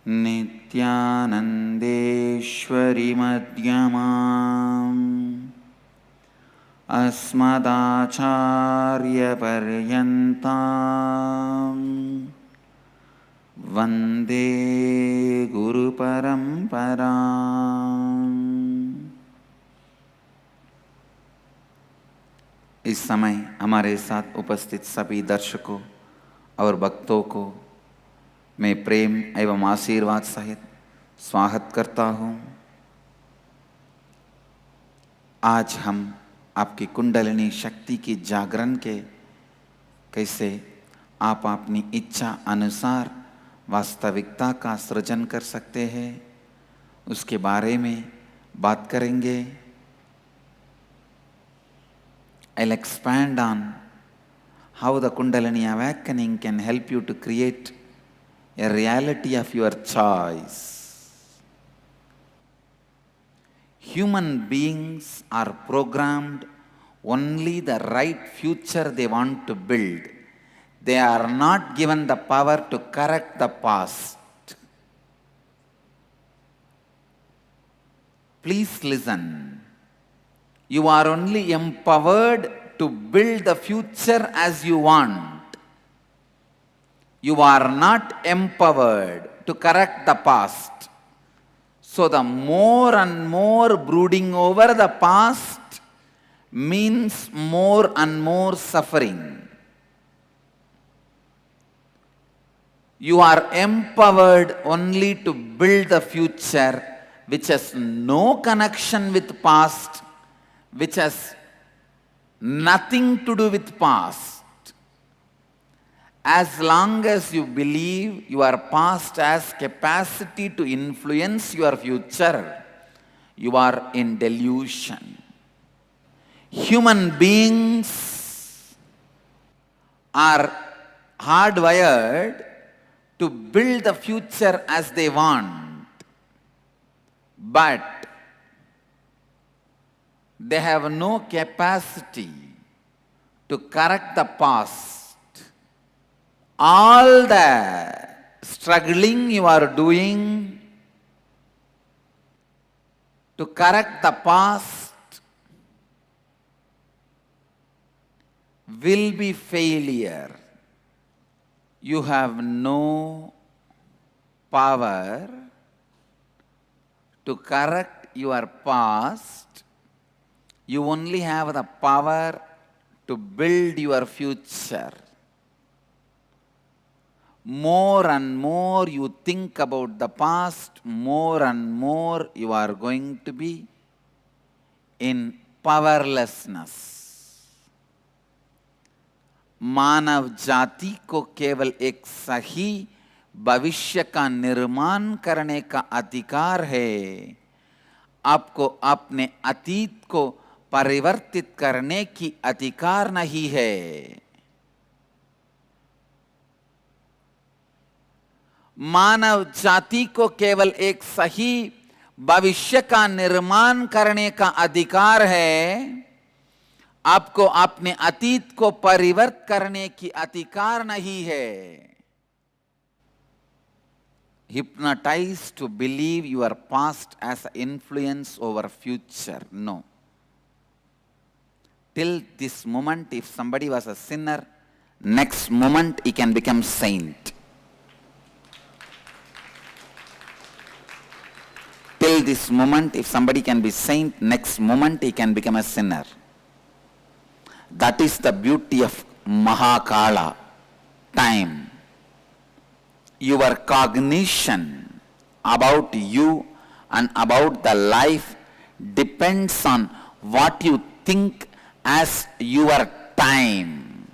नित्यानन्देश्वरि मध्यमाम् अस्मदाचार्यपर्यन्तां वन्दे गुरुपरम्पराम्। इस समय हमारे साथ उपस्थित सभी दर्शकों और भक्तों को मैं प्रेम एवं आशीर्वाद सहित स्वागत करता हूँ। आज हम आपकी कुंडलिनी शक्ति की जागरण के कैसे आप अपनी इच्छा अनुसार वास्तविकता का सृजन कर सकते हैं उसके बारे में बात करेंगे। I'll expand on how the Kundalini awakening can help you to create a reality of your choice. Human beings are programmed only the right future they want to build. They are not given the power to correct the past. Please listen. You are only empowered to build the future as you want. You are not empowered to correct the past. So the more and more brooding over the past means more and more suffering. You are empowered only to build the future which has no connection with past, which has nothing to do with past. As long as you believe your past has capacity to influence your future, you are in delusion. Human beings are hardwired to build the future as they want, but they have no capacity to correct the past. All the struggling you are doing to correct the past will be failure. You have no power to correct your past. You only have the power to build your future. More and more you think about the past, more and more you are going to be in powerlessness. मानव जाति को केवल एक सही भविष्य का निर्माण करने का अधिकार है। आपको अपने अतीत को परिवर्तित करने की अधिकार नहीं है। मानव जाति को केवल एक सही भविष्य का निर्माण करने का अधिकार है। आपको अपने अतीत को परिवर्तित करने की अधिकार नहीं है। Hypnotized to believe your past as an influence over future. No. Till this moment, if somebody was a sinner, next moment he can become saint. Till this moment, if somebody can be saint, next moment he can become a sinner. That is the beauty of Mahakala, time. Your cognition about you and about the life depends on what you think as your time.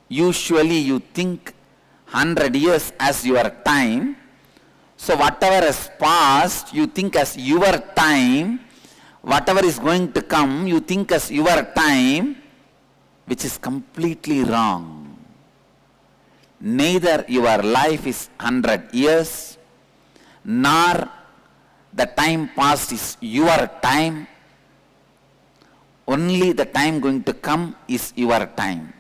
Usually you think 100 years as your time. So whatever has passed, you think as your time. Whatever is going to come, you think as your time, which is completely wrong. Neither your life is 100 years, nor the time past is your time. Only the time going to come is your time.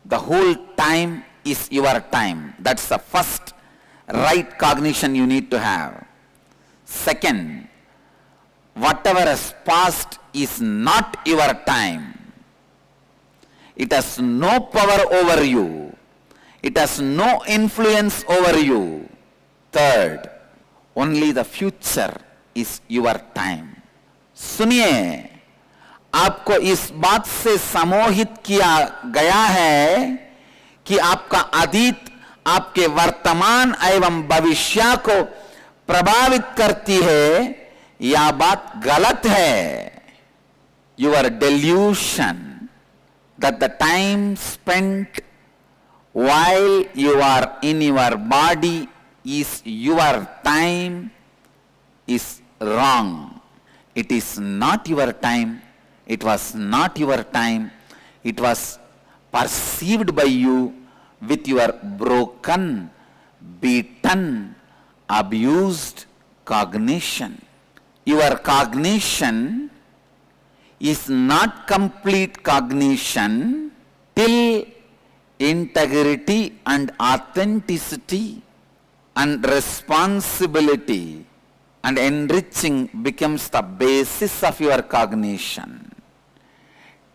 The whole time is your time. That's the first right cognition you need to have. Second, whatever has passed is not your time. It has no power over you. It has no influence over you. Third, only the future is your time. सुनिए, आपको इस बात से सम्मोहित किया गया है कि आपका अतीत आपके वर्तमान एवं भविष्य को प्रभावित करती है, यह बात गलत है. Your delusion that the time spent while you are in your body is your time is wrong. It is not your time. It was not your time. It was perceived by you with your broken, beaten, abused cognition. Your cognition is not complete cognition till integrity and authenticity and responsibility and enriching becomes the basis of your cognition.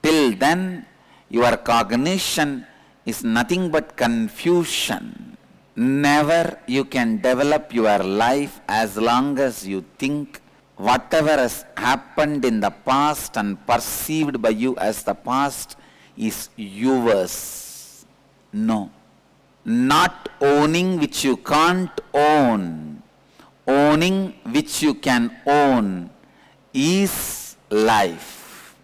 Till then, your cognition is nothing but confusion. Never you can develop your life as long as you think whatever has happened in the past and perceived by you as the past is yours. No. Not owning which you can't own. Owning which you can own is life.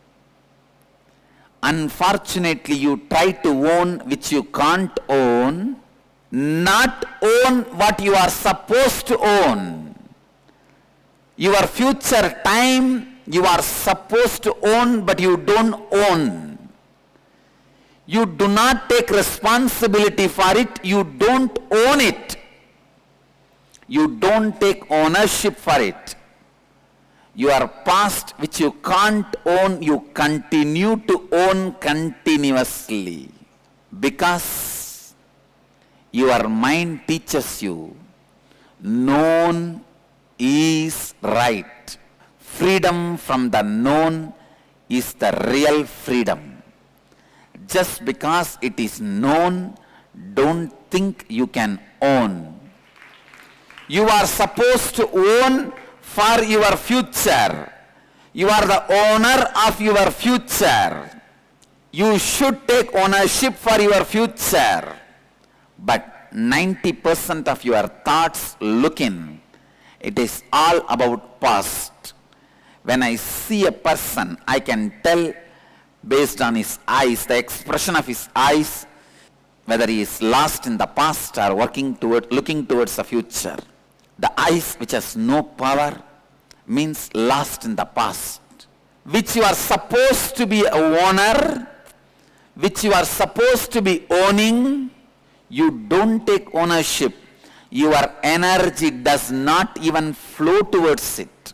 Unfortunately, you try to own which you can't own, not own what you are supposed to own. Your future time you are supposed to own, but you don't own. You do not take responsibility for it, you don't own it. You don't take ownership for it. Your past which you can't own, you continue to own continuously. Because your mind teaches you, known is right. Freedom from the known is the real freedom. Just because it is known, don't think you can own. You are supposed to own for your future. You are the owner of your future. You should take ownership for your future. But 90% of your thoughts look in. It is all about past. When I see a person, I can tell based on his eyes, the expression of his eyes, whether he is lost in the past or looking towards the future. The eyes which has no power means lost in the past, which you are supposed to be a owner, which you are supposed to be owning. You don't take ownership. Your energy does not even flow towards it.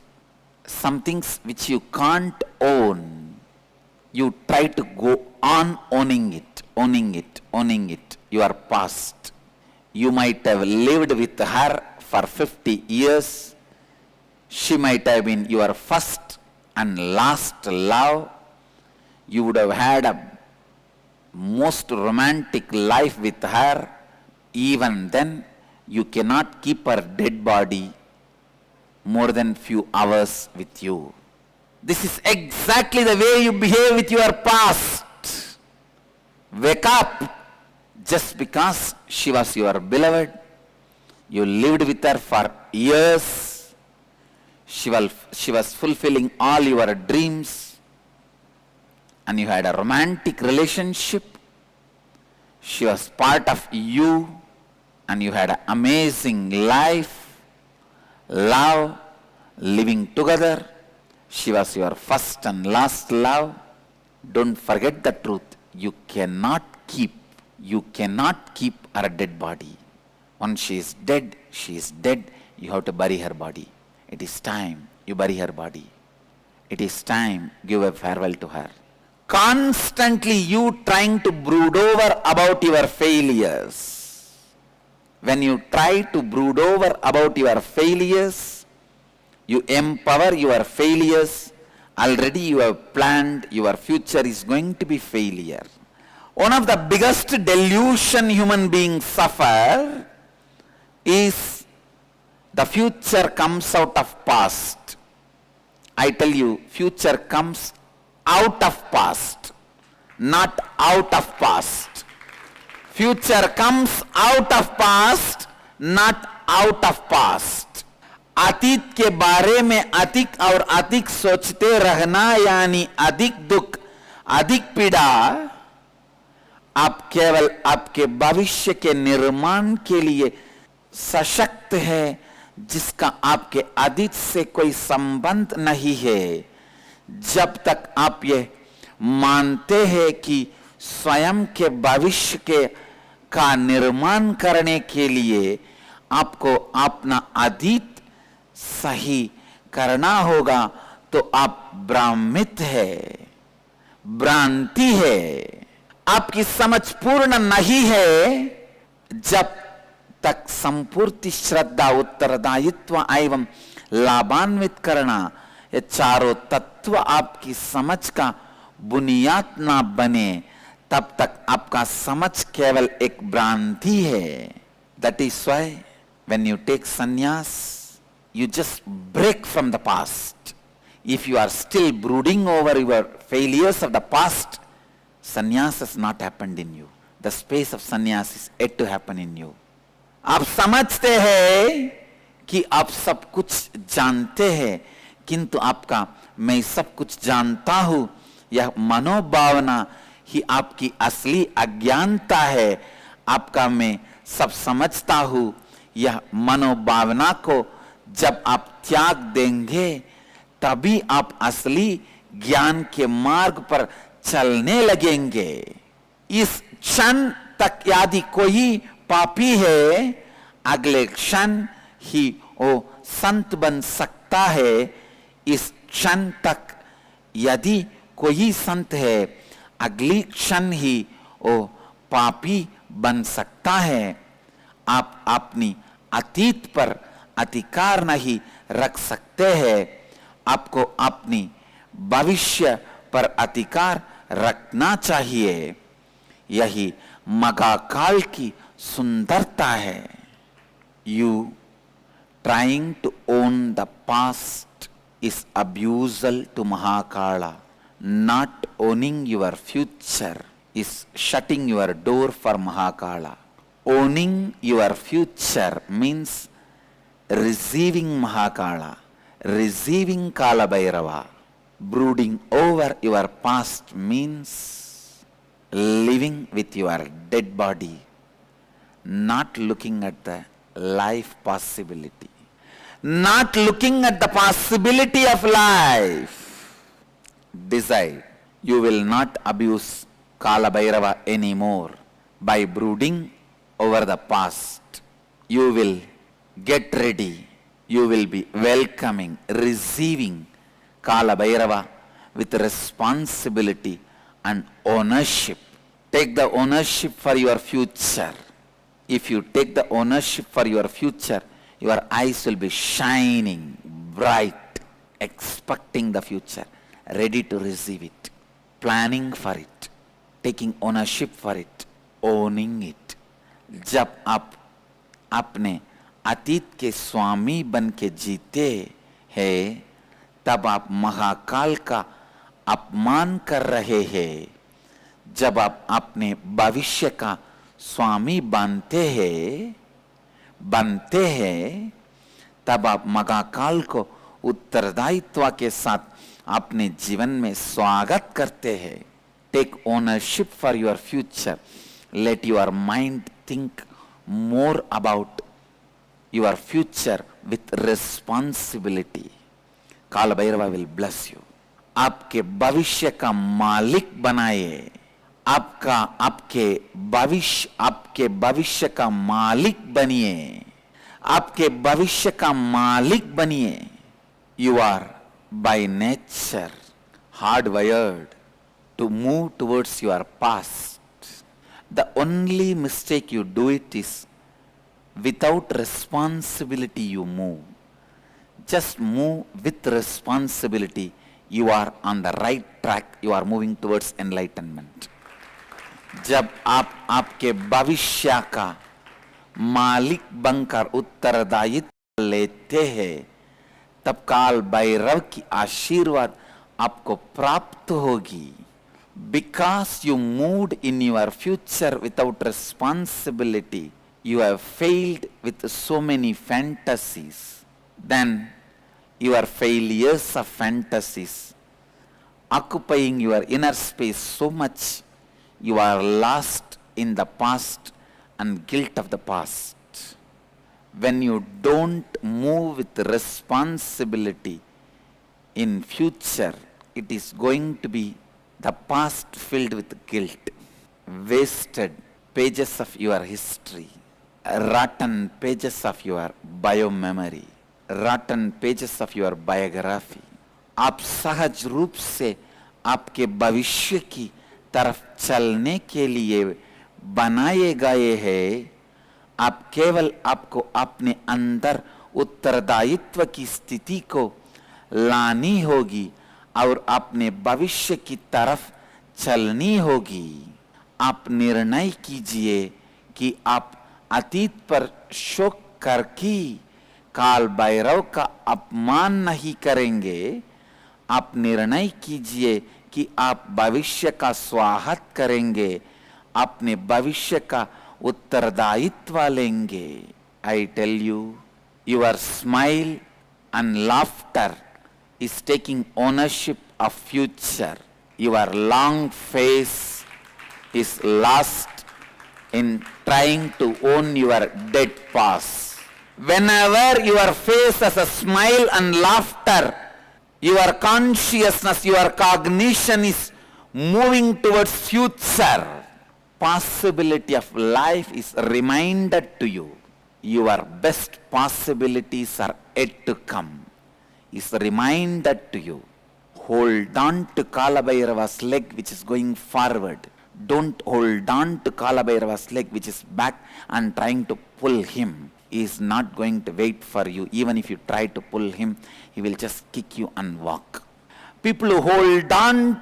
Some things which you can't own, you try to go on owning it, your past. You might have lived with her for 50 years. She might have been your first and last love. You would have had a most romantic life with her. Even then, you cannot keep her dead body more than few hours with you. This is exactly the way you behave with your past. Wake up. Just because she was your beloved, you lived with her for years, she was fulfilling all your dreams, and you had a romantic relationship. She was part of you, and you had an amazing life, love, living together. She was your first and last love. Don't forget the truth. You cannot keep her dead body. Once she is dead, you have to bury her body. It is time you bury her body. It is time give a farewell to her. constantly you trying to brood over about your failures. When you try to brood over about your failures, you empower your failures. Already you have planned your future is going to be failure. One of the biggest delusion human beings suffer is the future comes out of past. I tell you, future comes out of past, not out of past. Future comes out of past, not out of past. अतीत के बारे में अधिक और अधिक सोचते रहना यानी अधिक दुख, अधिक पीड़ा, आप केवल आपके भविष्य के निर्माण के लिए सशक्त है, जिसका आपके अतीत से कोई संबंध नहीं है। जब तक आप ये मानते हैं कि स्वयं के भविष्य के का निर्माण करने के लिए आपको अपना अतीत सही करना होगा, तो आप भ्रमित है, भ्रांति है, आपकी समझ पूर्ण नहीं है। जब तक संपूर्ण श्रद्धा, उत्तरदायित्व एवं लाभान्वित करना, ये चारों तत्व आपकी समझ का बुनियाद ना बने, तब तक आपका समझ केवल एक भ्रांति है। That is why when you take sannyas, you just break from the past. If you are still brooding over your failures of the past, sannyas has not happened in you. The space of sannyas is yet to happen in you. आप समझते हैं कि आप सब कुछ जानते हैं, किंतु आपका मैं सब कुछ जानता हूं, यह मनोभावना ही आपकी असली अज्ञानता है। आपका मैं सब समझता हूं, यह मनोभावना को जब आप त्याग देंगे, तभी आप असली ज्ञान के मार्ग पर चलने लगेंगे। इस क्षण तक यदि कोई पापी है, अगले क्षण ही वो संत बन सकता है। इस क्षण तक यदि कोई संत है, अगली क्षण ही वो पापी बन सकता है। आप अपनी अतीत पर अधिकार नहीं रख सकते हैं, आपको अपनी भविष्य पर अधिकार रखना चाहिए। यही महाकाल की सुंदरता है। You trying to own the past is abusal to Mahakala. Not owning your future is shutting your door for Mahakala. Owning your future means receiving Mahakala, receiving Kala Bhairava. Brooding over your past means living with your dead body, not looking at the life possibility, not looking at the possibility of life. Decide, you will not abuse Kala Bhairava anymore by brooding over the past. You will get ready, you will be welcoming, receiving Kala Bhairava with responsibility and ownership. Take the ownership for your future. If you take the ownership for your future, your eyes will be shining bright, expecting the future, ready to receive it, planning for it, taking ownership for it, owning it. जब आप अपने अतीत के स्वामी बन के जीते हैं, तब आप महाकाल का अपमान कर रहे हैं। जब आप अपने भविष्य का स्वामी बनते हैं, तब आप महाकाल को उत्तरदायित्व के साथ अपने जीवन में स्वागत करते हैं। Take ownership for your future. Let your mind think more about your future with responsibility. Kaal Bhairava will bless you. आपके भविष्य का मालिक बनाए. आपके भविष्य का मालिक बनिए. आपके भविष्य का मालिक बनिए. You are by nature hard wired to move towards your past. The only mistake you do it is without responsibility you move. Just move with responsibility. You are on the right track. You are moving towards enlightenment. जब आप आपके भविष्य का मालिक बनकर उत्तरदायित्व लेते हैं, तब काल भैरव की आशीर्वाद आपको प्राप्त होगी. Because you moved in your future without responsibility, you have failed with so many fantasies. Then your failures of fantasies occupying your inner space so much, you are lost in the past and guilt of the past. When you don't move with responsibility in future, it is going to be the past filled with guilt, wasted pages of your history, rotten pages of your bio-memory, rotten pages of your biography. आप सहज रूप से आपके भविष्य की तरफ चलने के लिए बनाए गए हैं. आप केवल आपको अपने अंदर उत्तरदायित्व की स्थिति को लानी होगी और अपने भविष्य की तरफ चलनी होगी. आप निर्णय कीजिए कि आप अतीत पर शोक करके काल भैरव का अपमान नहीं करेंगे. आप निर्णय कीजिए कि आप भविष्य का स्वागत करेंगे, अपने भविष्य का उत्तरदायित्व लेंगे. I tell you, your smile and laughter is taking ownership of future. Your long face is lost in trying to own your dead past. Whenever your face has a smile and laughter, your consciousness, your cognition is moving towards future. Possibility of life is reminded to you. Your best possibilities are yet to come. Is reminded to you. Hold on to Kalabhairava's leg which is going forward. Don't hold on to Kalabhairava's leg which is back and trying to pull him. He is not going to wait for you. Even if you try to pull him, he will just kick you and walk. People who hold on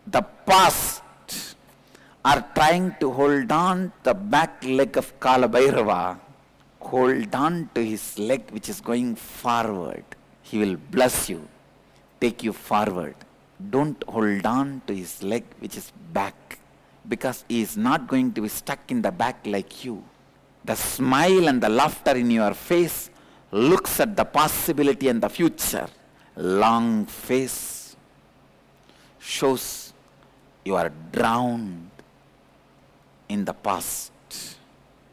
the past are trying to hold on the back leg of Kalabhairava. Hold on to his leg which is going forward. He will bless you, take you forward. Don't hold on to his leg which is back, because he is not going to be stuck in the back like you. The smile and the laughter in your face looks at the possibility and the future. Long face shows you are drowned in the past.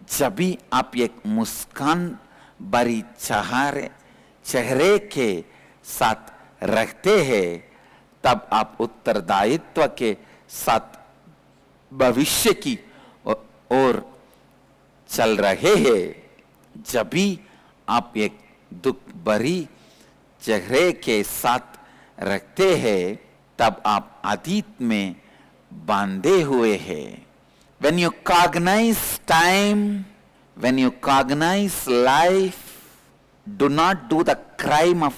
जब भी आप एक मुस्कान भरी चेहरे के साथ रखते हैं, तब आप उत्तरदायित्व के साथ भविष्य की ओर चल रहे हैं. जब भी आप एक दुख भरी चेहरे के साथ रखते हैं, तब आप अतीत में बांधे हुए हैं. When you cognize time, when you cognize life, do not do the crime of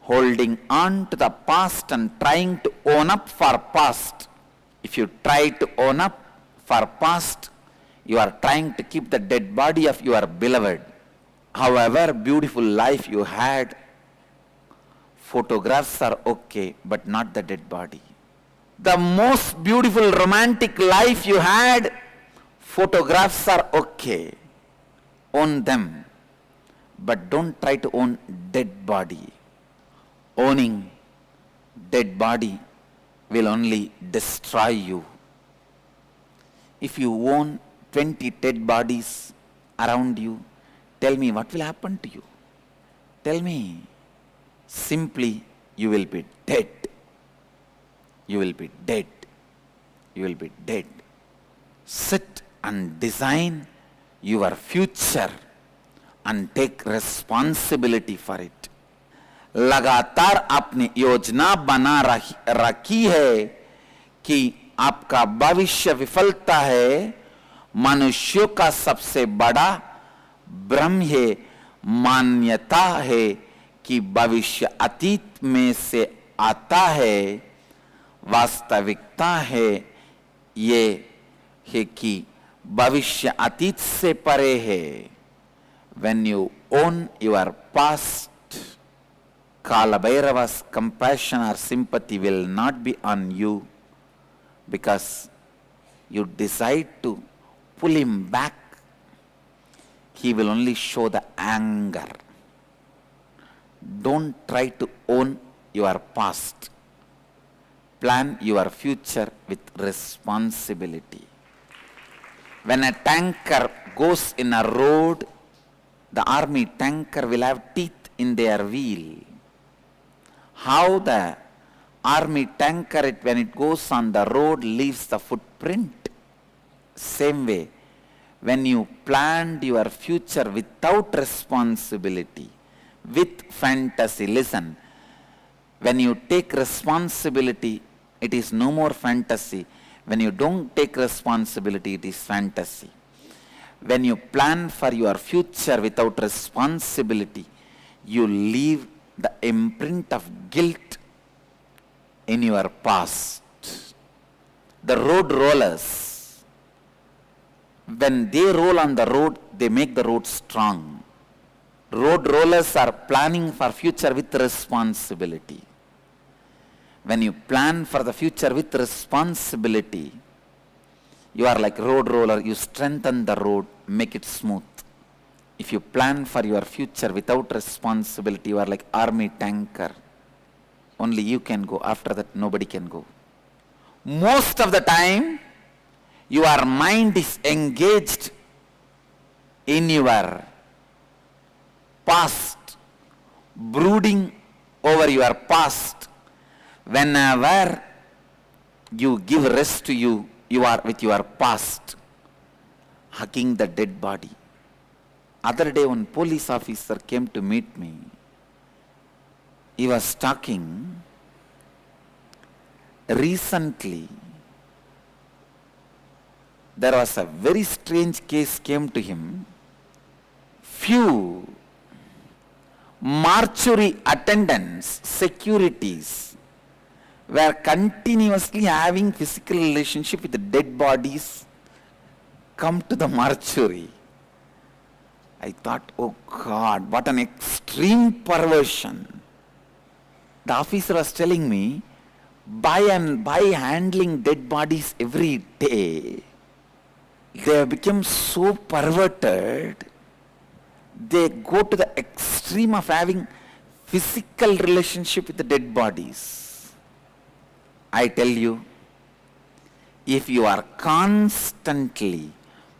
holding on to the past and trying to own up for past. If you try to own up for past, you are trying to keep the dead body of your beloved. However beautiful life you had, photographs are okay, but not the dead body. The most beautiful romantic life you had, photographs are okay. Own them, but don't try to own dead body. Owning dead body will only destroy you. If you own 20 dead bodies around you, tell me what will happen to you? Tell me. Simply, you will be dead. You will be dead. You will be dead. Sit and design your future and take responsibility for it. लगातार आपने योजना बना रखी है कि आपका भविष्य विफलता है, मनुष्यों का सबसे बड़ा भ्रम है, मान्यता है कि भविष्य अतीत में से आता है। वास्तविकता है ये है कि भविष्य अतीत से परे है। When you own your past, Kala Bhairava's compassion or sympathy will not be on you, because you decide to pull him back. He will only show the anger. Don't try to own your past. Plan your future with responsibility. When a tanker goes in a road, the army tanker will have teeth in their wheel. How the army tanker, when it goes on the road, leaves the footprint. Same way, when you planned your future without responsibility, with fantasy, listen, when you take responsibility, it is no more fantasy. When you don't take responsibility, it is fantasy. When you plan for your future without responsibility, you leave the imprint of guilt in your past. The road rollers, when they roll on the road, they make the road strong. Road rollers are planning for future with responsibility. When you plan for the future with responsibility, you are like road roller, you strengthen the road, make it smooth. If you plan for your future without responsibility, you are like army tanker. Only you can go, after that nobody can go. Most of the time, your mind is engaged in your past, brooding over your past. Whenever you give rest to you, you are with your past, hugging the dead body. Other day, one police officer came to meet me. He was talking. Recently, there was a very strange case came to him. Few mortuary attendants, securities, were continuously having physical relationship with the dead bodies come to the mortuary. I thought, oh God, what an extreme perversion. The officer was telling me, by handling dead bodies every day, they have become so perverted, they go to the extreme of having physical relationship with the dead bodies. I tell you, if you are constantly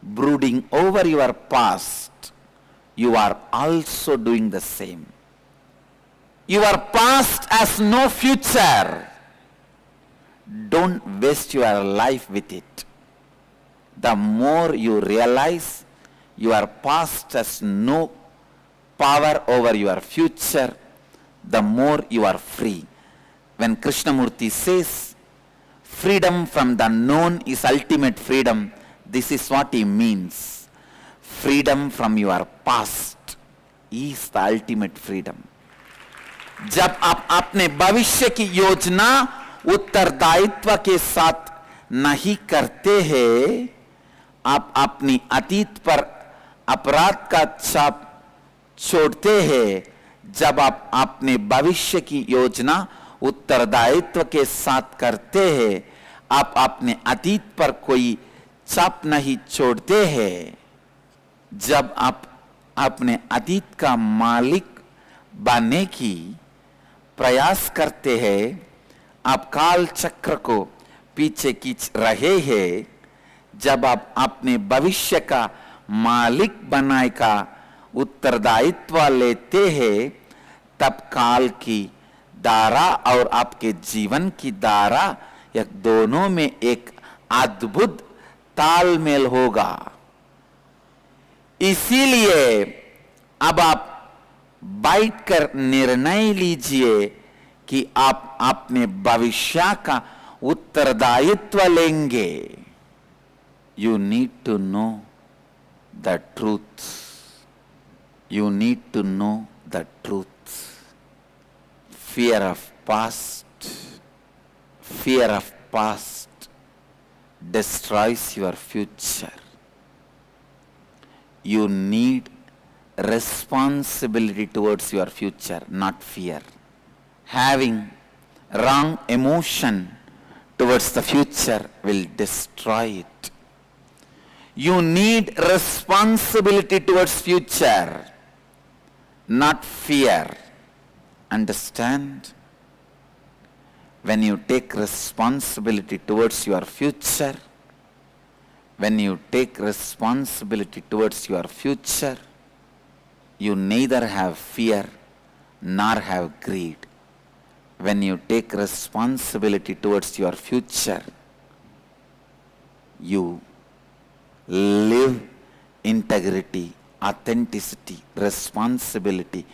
brooding over your past, you are also doing the same. Your past has no future. Don't waste your life with it. The more you realize your past has no power over your future, the more you are free. When Krishnamurti says, freedom from the known is ultimate freedom, this is what he means. Freedom from your past is the ultimate freedom. जब आप अपने भविष्य की योजना उत्तरदायित्व के साथ नहीं करते हैं, आप अपनी अतीत पर अपराध का छाप छोड़ते हैं। जब आप अपने भविष्य की योजना उत्तरदायित्व के साथ करते हैं, आप अपने अतीत पर कोई छाप नहीं छोड़ते हैं। जब आप अपने अतीत का मालिक बनने की प्रयास करते हैं, आप काल चक्र को पीछे खींच रहे हैं। जब आप अपने भविष्य का मालिक बनाने का उत्तरदायित्व लेते हैं, तब काल की धारा और आपके जीवन की धारा, यह दोनों में एक अद्भुत तालमेल होगा। इसीलिए अब आप बैठकर निर्णय लीजिए कि आप अपने भविष्य का उत्तरदायित्व लेंगे, you need to know the truth. You need to know the truth. Fear of past destroys your future. You need responsibility towards your future, not fear. Having wrong emotion towards the future will destroy it. You need responsibility towards future, not fear. Understand? When you take responsibility towards your future, you neither have fear nor have greed. When you take responsibility towards your future, you live integrity, authenticity, responsibility.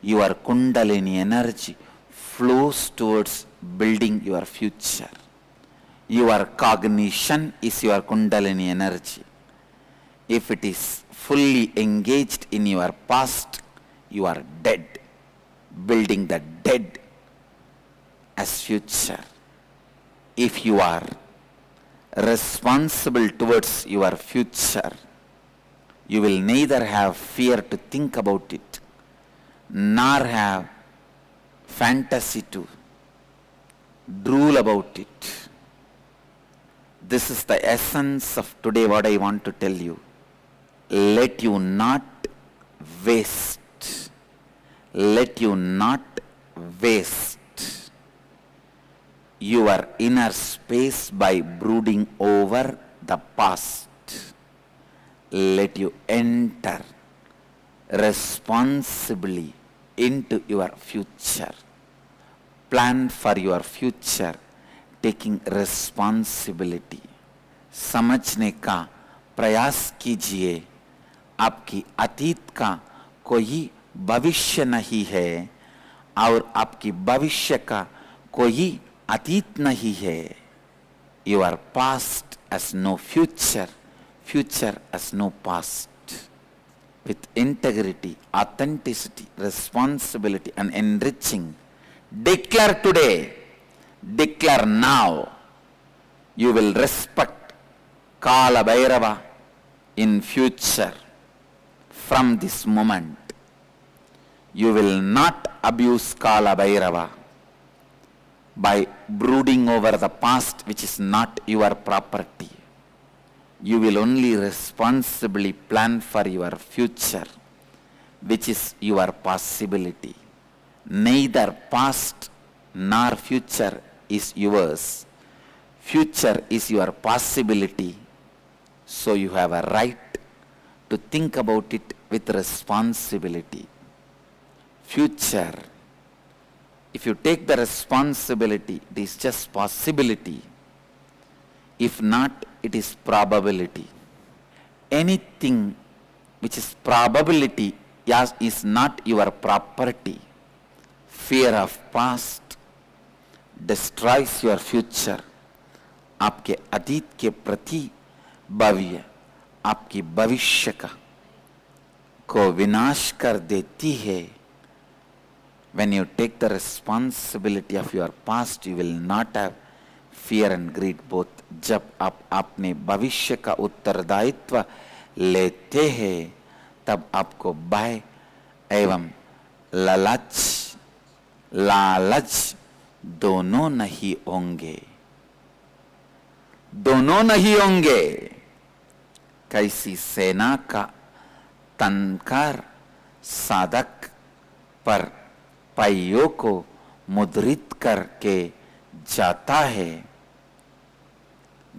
Your Kundalini energy flows towards building your future. Your cognition is your Kundalini energy. If it is fully engaged in your past, you are dead, building the dead as future. If you are responsible towards your future, you will neither have fear to think about it, nor have fantasy to drool about it. This is the essence of today, what I want to tell you. Let you not waste your inner space by brooding over the past. Let you enter responsibly into your future. Plan for your future, taking responsibility. समझने का प्रयास कीजिए, आपकी अतीत का कोई भविष्य नहीं है और आपकी भविष्य का कोई अतीत नहीं है. Your past has no future, future has no past. With integrity, authenticity, responsibility and enriching, declare today, declare now, you will respect Kala Bhairava in future. From this moment, you will not abuse Kala Bhairava by brooding over the past which is not your property. You will only responsibly plan for your future, which is your possibility. Neither past nor future is yours. Future is your possibility, so you have a right to think about it with responsibility. Future, if you take the responsibility, it is just possibility. If not, it is probability. Anything which is probability is not your property. Fear of past destroys your future. आपके अतीत के प्रति भव्य आपकी भविष्य को विनाश कर देती है. When you take the responsibility of your past, you will not have fear and greed both. जब आप अपने भविष्य का उत्तरदायित्व लेते हैं, तब आपको भय एवं लालच दोनों नहीं होंगे. कैसी सेना का तनकर साधक पर पहियों को मुद्रित करके जाता है.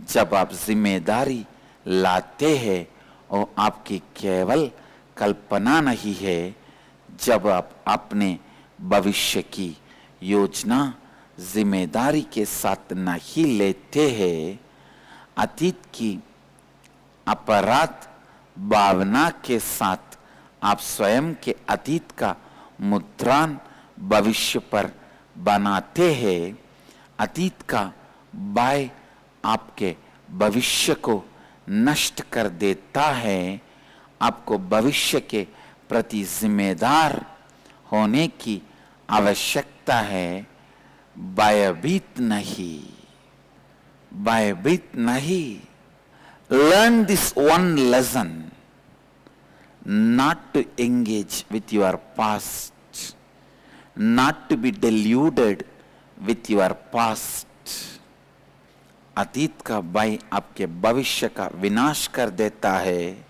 जब आप जिम्मेदारी लाते हैं और आपकी केवल कल्पना नहीं है, जब आप अपने भविष्य की योजना जिम्मेदारी के साथ नहीं लेते हैं, अतीत की अपराध भावना के साथ आप स्वयं के अतीत का मुद्रण भविष्य पर बनाते हैं. अतीत का बाय आपके भविष्य को नष्ट कर देता है, आपको भविष्य के प्रति जिम्मेदार होने की आवश्यकता है, भयभीत नहीं, भयभीत नहीं. Learn this one lesson, not to engage with your past, not to be deluded with your past. अतीत का भय आपके भविष्य का विनाश कर देता है.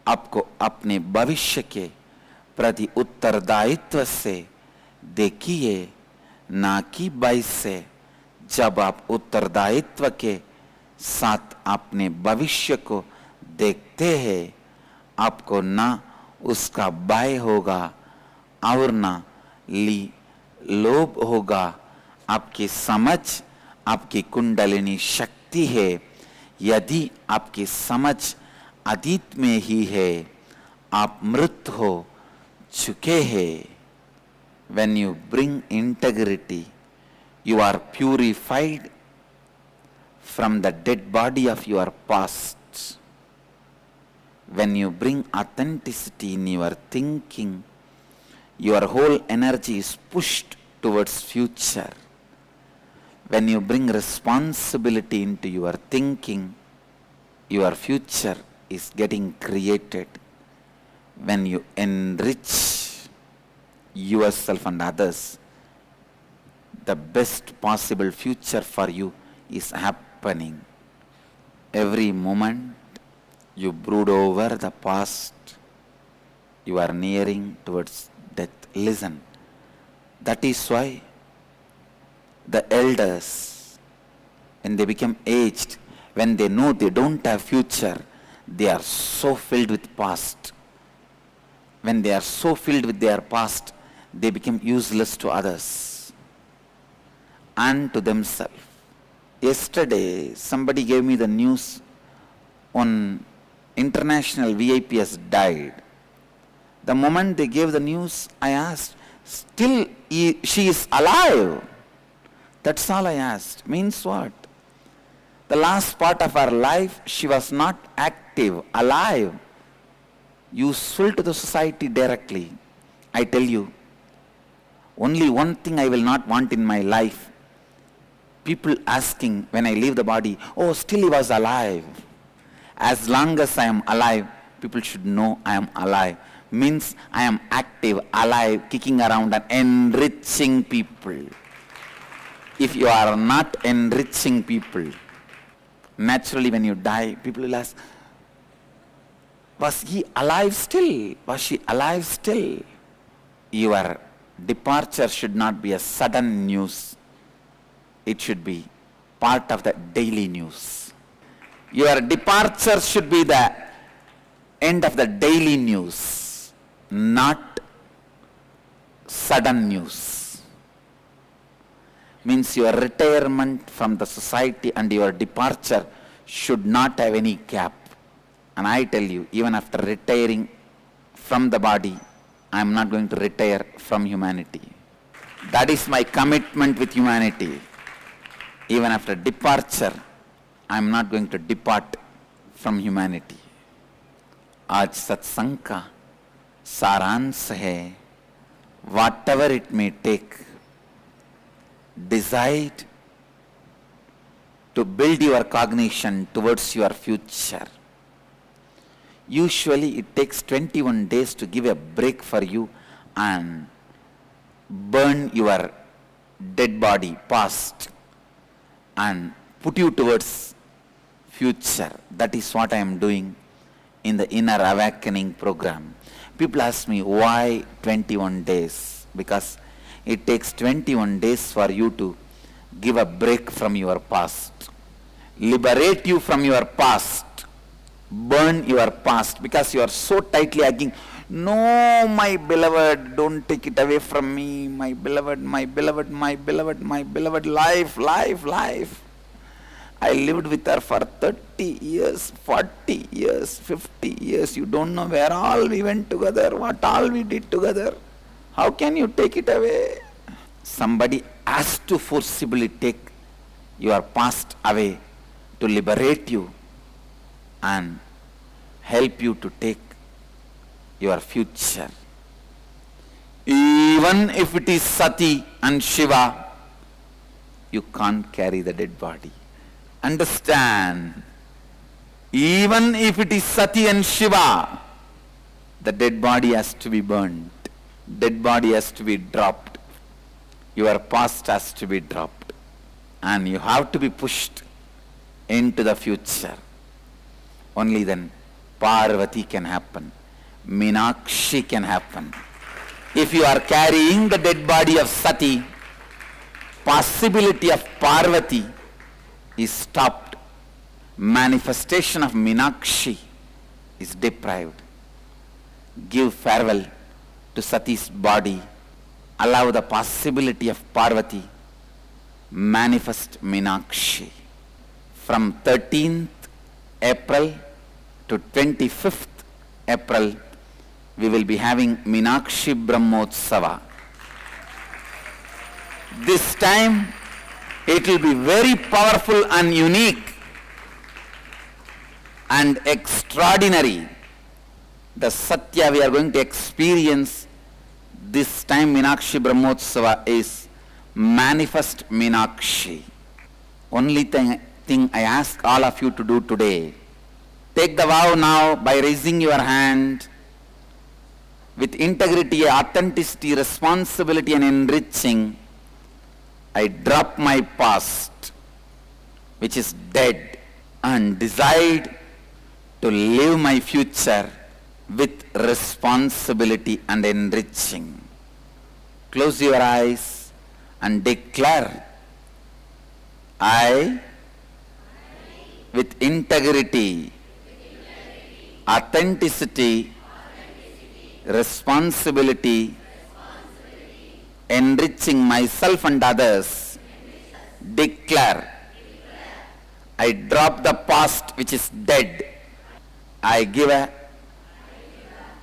आपको अपने भविष्य के प्रति उत्तरदायित्व से देखिए, ना कि भय से. जब आप उत्तरदायित्व के साथ अपने भविष्य को देखते हैं, आपको ना उसका भय होगा और ना लोभ होगा. आपकी समझ आपकी कुंडलिनी शक्ति है. यदि आपकी समझ अतीत में ही है, आप मृत हो चुके हैं. When you bring integrity, you are purified from the dead body of your past. When you bring authenticity in your thinking, your whole energy is pushed towards future. When you bring responsibility into your thinking, your future is getting created. When you enrich yourself and others, the best possible future for you is happening. Every moment you brood over the past, you are nearing towards death. Listen, that is why the elders, when they become aged, when they know they don't have future, they are so filled with past. When they are so filled with their past, they become useless to others and to themselves. Yesterday, somebody gave me the news on international VIP has died. The moment they gave the news, I asked, still she is alive? That's all I asked. Means what? The last part of her life, she was not active, alive, useful to the society directly. I tell you, only one thing I will not want in my life. People asking when I leave the body, oh, still he was alive. As long as I am alive, people should know I am alive. Means I am active, alive, kicking around and enriching people. If you are not enriching people, naturally when you die, people will ask, was he alive still? Was she alive still? Your departure should not be a sudden news. It should be part of the daily news. Your departure should be the end of the daily news, not sudden news. Means your retirement from the society and your departure should not have any gap. And I tell you, even after retiring from the body, I am not going to retire from humanity. That is my commitment with humanity. Even after departure, I am not going to depart from humanity. आज सत्संग का सारांश है, whatever it may take, decide to build your cognition towards your future. Usually it takes 21 days to give a break for you and burn your dead body, past, and put you towards future. That is what I am doing in the Inner Awakening program. People ask me, why 21 days? Because it takes 21 days for you to give a break from your past. Liberate you from your past. Burn your past because you are so tightly hugging. No, my beloved, don't take it away from me. My beloved, my beloved, my beloved, my beloved, life, life, life. I lived with her for 30 years, 40 years, 50 years. You don't know where all we went together, what all we did together. How can you take it away? Somebody has to forcibly take your past away to liberate you and help you to take your future. Even if it is Sati and Shiva, you can't carry the dead body. Understand? Even if it is Sati and Shiva, the dead body has to be burned. Dead body has to be dropped. Your past has to be dropped. And you have to be pushed into the future. Only then Parvati can happen. Meenakshi can happen. If you are carrying the dead body of Sati, possibility of Parvati is stopped. Manifestation of Meenakshi is deprived. Give farewell to Sati's body. Allow the possibility of Parvati. Manifest Meenakshi. From 13th April to 25th April, we will be having Meenakshi Brahmotsava. This time, it will be very powerful and unique and extraordinary. The Satya we are going to experience this time Meenakshi Brahmotsava is manifest Meenakshi. Only thing I ask all of you to do today, take the vow now by raising your hand with integrity, authenticity, responsibility and enriching. I drop my past, which is dead, and decide to live my future with responsibility and enriching. Close your eyes and declare, I, with integrity, authenticity, responsibility, enriching myself and others, declare, I drop the past which is dead. I give a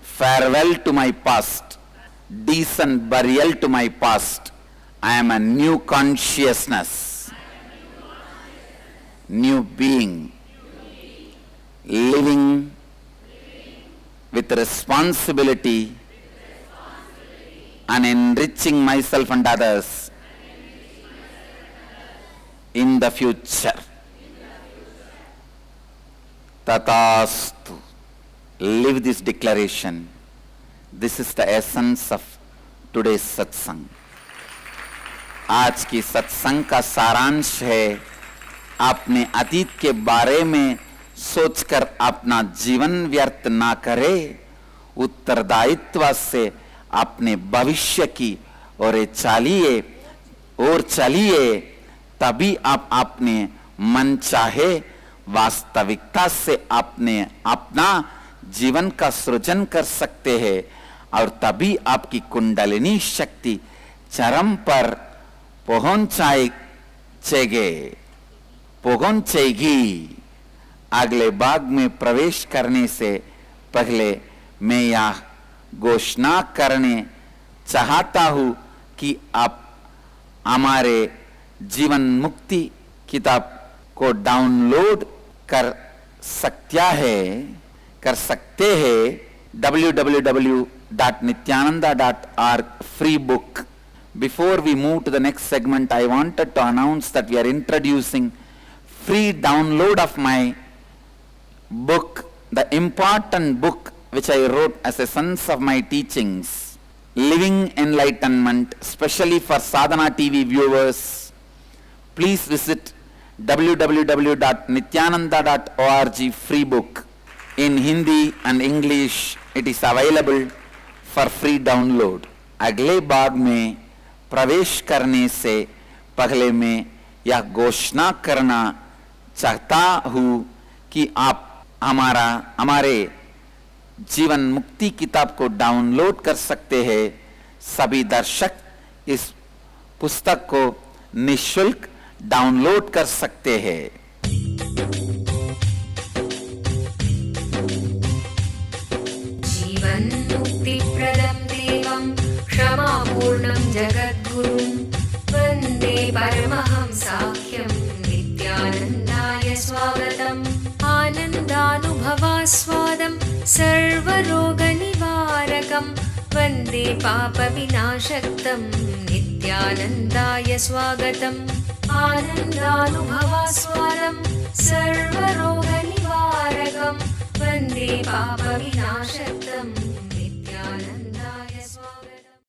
farewell to my past, decent burial to my past. I am a new consciousness, new being, living with responsibility and enriching myself and others in the future. Tatastu. Live this declaration. This is the essence of today's satsang. आज की सत्संग का सारांश है, आपने अतीत के बारे में सोचकर अपना जीवन व्यर्थ ना करे, उत्तरदायित्व से अपने भविष्य की और चलिए, तभी आप अपने मन चाहे वास्तविकता से अपना जीवन का सृजन कर सकते हैं, और तभी आपकी कुंडलिनी शक्ति चरम पर पहुंचेगी। अगले भाग में प्रवेश करने से पहले मैं यह घोषणा करने चाहता हूं कि आप हमारे जीवन मुक्ति किताब को डाउनलोड कर सकते हैं www.nithyananda.org free book. Before we move to the next segment, I wanted to announce that we are introducing free download of my book, the important book which I wrote as a sense of my teachings, Living Enlightenment, especially for Sadhana TV viewers. Please visit www.nithyananda.org free book. In Hindi and English, it is available for free download. अगले भाग में प्रवेश करने से पहले मैं यह घोषणा करना चाहता हूँ कि आप हमारे जीवन मुक्ति किताब को डाउनलोड कर सकते हैं। सभी दर्शक इस पुस्तक को निःशुल्क डाउनलोड कर सकते हैं। जीवन मुक्ति प्रदं देवं क्षमापूर्णं जगद्गुरुं वन्दे परमहंसाख्यं आस्वादं सर्वरोगनिवारकं वन्दे पापविनाशक्तं नित्यानन्दाय स्वागतम् आनन्दानुभवास्वादं सर्वरोगनिवारकं वन्दे पापविनाशक्तं